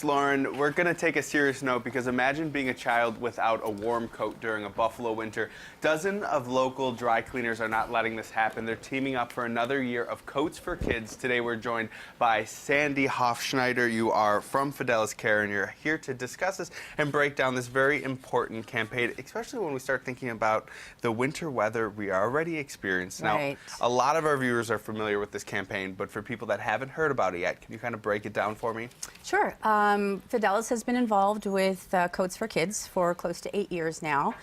Lauren, we're going to take a serious note because imagine being a child without a warm coat during a Buffalo winter. Dozens of local dry cleaners are not letting this happen. They're teaming up for another year of Coats for Kids. Today we're joined by Sandy Hofschneider. You are from Fidelis Care and you're here to discuss this and break down this very important campaign, especially when we start thinking about the winter weather we already experienced. Right. Now, a lot of our viewers are familiar with this campaign, but for people that haven't heard about it yet, can you kind of break it down for me? Sure. Fidelis has been involved with Coats for Kids for close to 8 years now,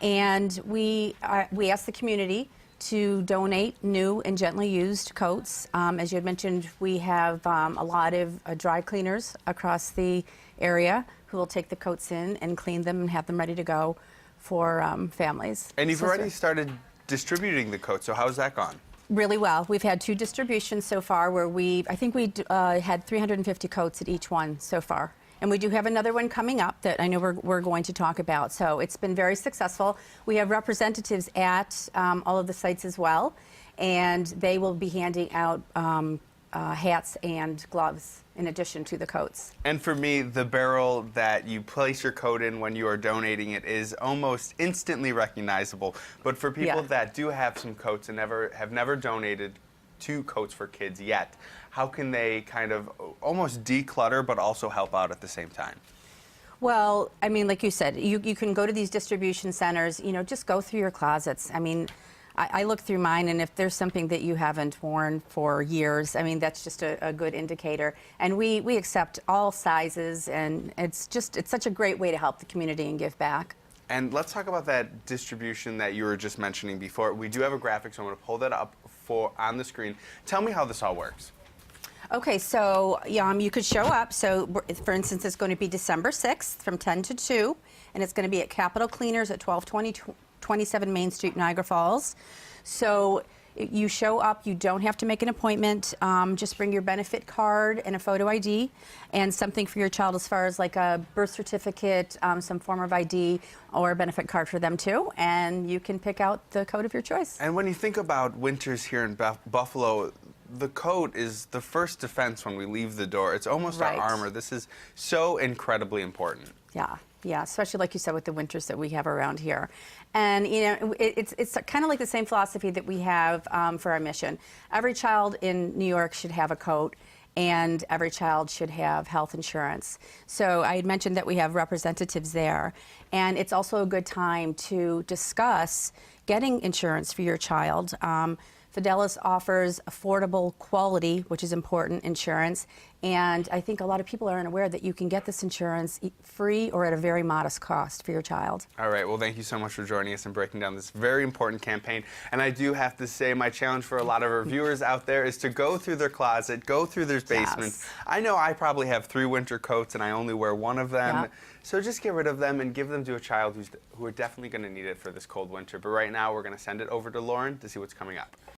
and we ask the community to donate new and gently used coats. As you had mentioned, we have a lot of dry cleaners across the area who will take the coats in and clean them and have them ready to go for families. And you've already started distributing the coats, so how's that gone? Really well. We've had 2 distributions so far where I think we had 350 coats at each one so far. And we do have another one coming up that I know we're going to talk about. So it's been very successful. We have representatives at all of the sites as well, and they will be handing out hats and gloves in addition to the coats. And for me, the barrel that you place your coat in when you are donating it is almost instantly recognizable. But for people that do have some coats and have never donated to Coats for Kids yet, how can they kind of almost declutter but also help out at the same time? Well, I mean, like you said, you can go to these distribution centers, you know, just go through your closets. I mean, I look through mine, and if there's something that you haven't worn for years, I mean, that's just a good indicator. And we accept all sizes, and it's such a great way to help the community and give back. And let's talk about that distribution that you were just mentioning before. We do have a graphic, so I'm going to pull that up on the screen. Tell me how this all works. Okay, so you could show up. So, for instance, it's going to be December 6th from 10 to 2, and it's going to be at Capital Cleaners at 1227 Main Street, Niagara Falls. So you show up, you don't have to make an appointment, just bring your benefit card and a photo ID and something for your child as far as like a birth certificate, some form of ID or a benefit card for them too, and you can pick out the coat of your choice. And when you think about winters here in Buffalo, the coat is the first defense when we leave the door. It's almost our armor. This is so incredibly important. Yeah, especially like you said with the winters that we have around here. And you know, it's kind of like the same philosophy that we have for our mission. Every child in New York should have a coat, and every child should have health insurance. So I had mentioned that we have representatives there, and it's also a good time to discuss getting insurance for your child. Fidelis offers affordable quality, which is important, insurance, and I think a lot of people aren't aware that you can get this insurance free or at a very modest cost for your child. All right, well, thank you so much for joining us and breaking down this very important campaign. And I do have to say my challenge for a lot of our viewers out there is to go through their closet, go through their basements. Yes. I know I probably have 3 winter coats and I only wear 1 of them. Yep. So just get rid of them and give them to a child who are definitely going to need it for this cold winter. But right now, we're going to send it over to Lauren to see what's coming up.